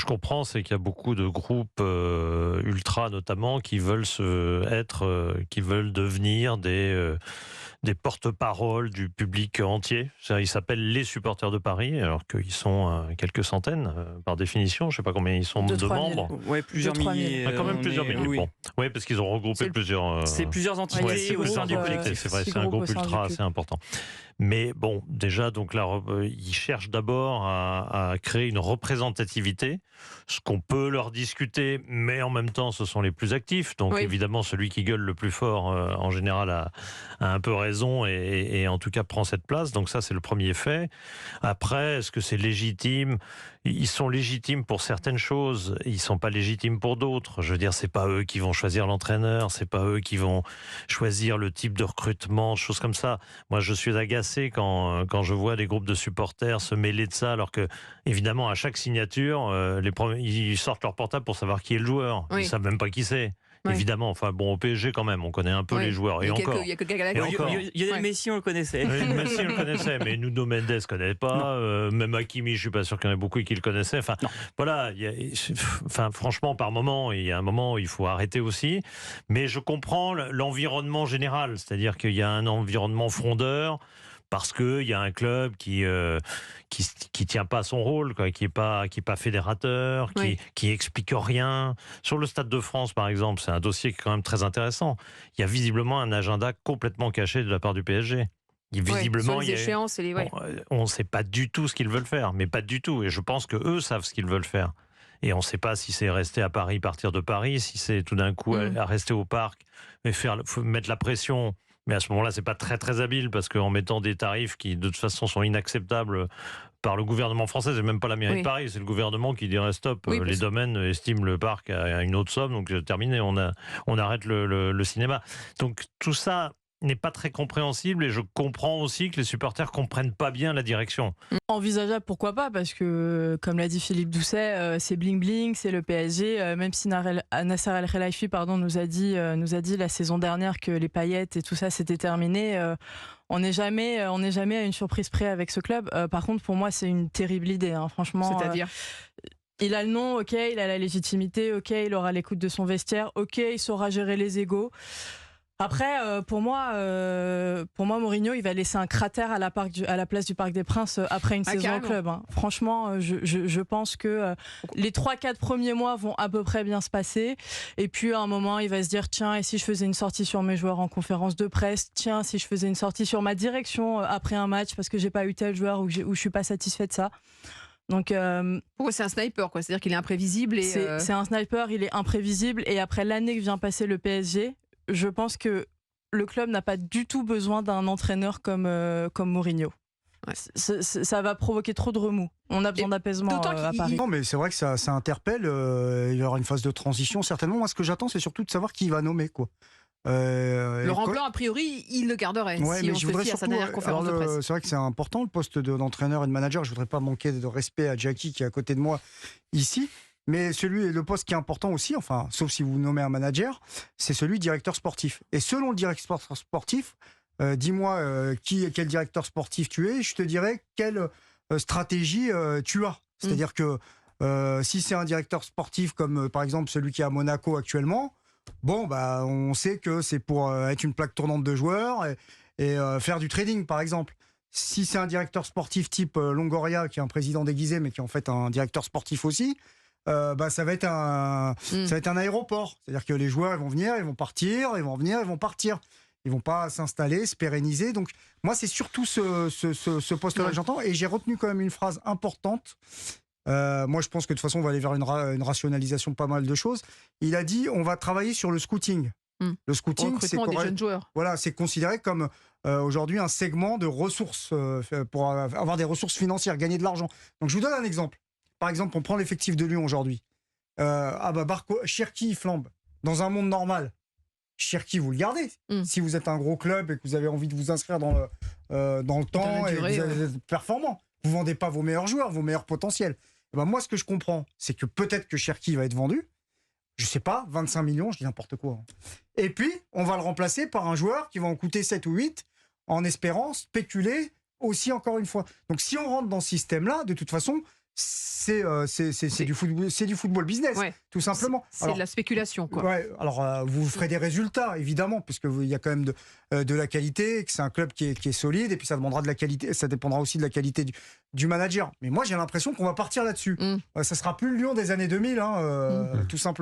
comprends, c'est qu'il y a beaucoup de groupes ultra notamment qui veulent qui veulent devenir des porte-paroles du public entier. Ils s'appellent les supporters de Paris, alors qu'ils sont quelques centaines par définition. Je ne sais pas combien ils sont de membres. Ouais, plusieurs 2 000, 3 000. milliers. Quand même plusieurs milliers. Oui. Bon. Oui, parce qu'ils ont regroupé plusieurs. C'est plusieurs entités Ouais, c'est au sein du groupes, collectif. C'est vrai, six c'est un groupes au groupe sein du ultra club. assez important. Mais bon, déjà, donc là, ils cherchent d'abord à créer une représentativité, ce qu'on peut leur discuter, mais en même temps, ce sont les plus actifs. Donc Oui. évidemment, celui qui gueule le plus fort, en général, a un peu raison et en tout cas prend cette place. Donc ça, c'est le premier fait. Après, est-ce que c'est légitime ? Ils sont légitimes pour certaines choses, ils sont pas légitimes pour d'autres. Je veux dire, c'est pas eux qui vont choisir l'entraîneur, c'est pas eux qui vont choisir le type de recrutement, choses comme ça. Moi, je suis agacé quand je vois des groupes de supporters se mêler de ça, alors que, évidemment, à chaque signature, ils sortent leur portable pour savoir qui est le joueur. Oui. Ils savent même pas qui c'est. Oui. Évidemment, enfin bon, au PSG quand même, on connaît un peu Oui. les joueurs. Et encore. Il y a que Galactic. Et encore. Lionel Ouais. Messi, on le connaissait. Messi, on le connaissait, mais Nuno Mendes ne connaît pas. Même Hakimi, je suis pas sûr qu'il y en ait beaucoup qui le connaissaient. Enfin, Non. voilà. Franchement, par moment, il y a un moment où il faut arrêter aussi. Mais je comprends l'environnement général, c'est-à-dire qu'il y a un environnement frondeur. Parce que il y a un club qui tient pas son rôle, quoi, qui est pas fédérateur, Oui. qui explique rien. Sur le Stade de France, par exemple, c'est un dossier qui est quand même très intéressant. Il y a visiblement un agenda complètement caché de la part du PSG. Visiblement, sur les échéances et les. Ouais. on ne sait pas du tout ce qu'ils veulent faire, mais pas du tout. Et je pense que eux savent ce qu'ils veulent faire. Et on ne sait pas si c'est rester à Paris, partir de Paris, si c'est tout d'un coup à rester au parc, mais mettre la pression. Mais à ce moment-là, c'est pas très très habile parce qu'en mettant des tarifs qui de toute façon sont inacceptables par le gouvernement français, c'est même pas la mairie de Paris, c'est le gouvernement qui dirait stop. Oui, les domaines estiment le parc à une autre somme, donc terminé, on arrête le cinéma. Donc tout ça n'est pas très compréhensible et je comprends aussi que les supporters comprennent pas bien la direction. Envisageable, pourquoi pas, parce que, comme l'a dit Philippe Doucet, c'est bling bling, c'est le PSG. Même si Nasser El Khelaifi nous a dit la saison dernière que les paillettes et tout ça c'était terminé. On n'est jamais à une surprise près avec ce club. Par contre, pour moi, c'est une terrible idée, hein, franchement. C'est-à-dire il a le nom, ok, il a la légitimité, ok, il aura l'écoute de son vestiaire, ok, il saura gérer les égos. Après, pour moi, Mourinho, il va laisser un cratère à la place du Parc des Princes après une saison carrément. au club. Hein. Franchement, je pense que les 3-4 premiers mois vont à peu près bien se passer. Et puis, à un moment, il va se dire, tiens, et si je faisais une sortie sur mes joueurs en conférence de presse? Tiens, si je faisais une sortie sur ma direction après un match parce que j'ai pas eu tel joueur ou je suis pas satisfait de ça. Donc, Pourquoi c'est un sniper, quoi. C'est-à-dire qu'il est imprévisible et c'est un sniper, il est imprévisible. Et après l'année que vient passer le PSG, je pense que le club n'a pas du tout besoin d'un entraîneur comme Mourinho. Ouais. Ça va provoquer trop de remous. On a besoin d'apaisement d'autant à qu'il- Paris. Non, mais c'est vrai que ça interpelle. Il y aura une phase de transition, certainement. Moi, ce que j'attends, c'est surtout de savoir qui il va nommer, quoi. Laurent Blanc, a priori, il le garderait Ouais, si mais on je se voudrais fie à sa surtout. dernière conférence de presse. C'est vrai que c'est important, le poste d'entraîneur et de manager. Je voudrais pas manquer de respect à Jackie qui est à côté de moi ici. Mais le poste qui est important aussi, enfin, sauf si vous nommez un manager, c'est celui de directeur sportif. Et selon le directeur sportif, dis-moi quel directeur sportif tu es, je te dirai quelle stratégie tu as. C'est-à-dire que si c'est un directeur sportif comme par exemple celui qui est à Monaco actuellement, bon, bah, on sait que c'est pour être une plaque tournante de joueurs et faire du trading, par exemple. Si c'est un directeur sportif type Longoria, qui est un président déguisé, mais qui est en fait un directeur sportif aussi, bah, ça va être un aéroport. C'est-à-dire que les joueurs ils vont venir, ils vont partir, ils vont venir, ils vont partir. Ils vont pas s'installer, se pérenniser. Donc, moi, c'est surtout ce poste-là que j'entends. Et j'ai retenu quand même une phrase importante. Moi, je pense que de toute façon, on va aller vers une rationalisation de pas mal de choses. Il a dit, on va travailler sur le scouting. Le scouting, Recrutement des jeunes joueurs. voilà, c'est considéré comme aujourd'hui un segment de ressources pour avoir des ressources financières, gagner de l'argent. Donc, je vous donne un exemple. Par exemple, on prend l'effectif de Lyon aujourd'hui. Cherki flambe. Dans un monde normal, Cherki, vous le gardez. Si vous êtes un gros club et que vous avez envie de vous inscrire dans le temps la durée, et que vous êtes performant, vous ne vendez pas vos meilleurs joueurs, vos meilleurs potentiels. Et ben moi, ce que je comprends, c'est que peut-être que Cherki va être vendu. Je sais pas, 25 millions, je dis n'importe quoi. Et puis, on va le remplacer par un joueur qui va en coûter 7 ou 8, en espérant spéculer aussi encore une fois. Donc, si on rentre dans ce système-là, de toute façon, c'est du football business, tout simplement. C'est de la spéculation, quoi. Ouais, alors, vous ferez des résultats, évidemment, puisqu'il y a quand même de la qualité, que c'est un club qui est solide, et puis ça demandera de la qualité, ça dépendra aussi de la qualité du manager. Mais moi, j'ai l'impression qu'on va partir là-dessus. Ça sera plus le Lyon des années 2000, tout simplement.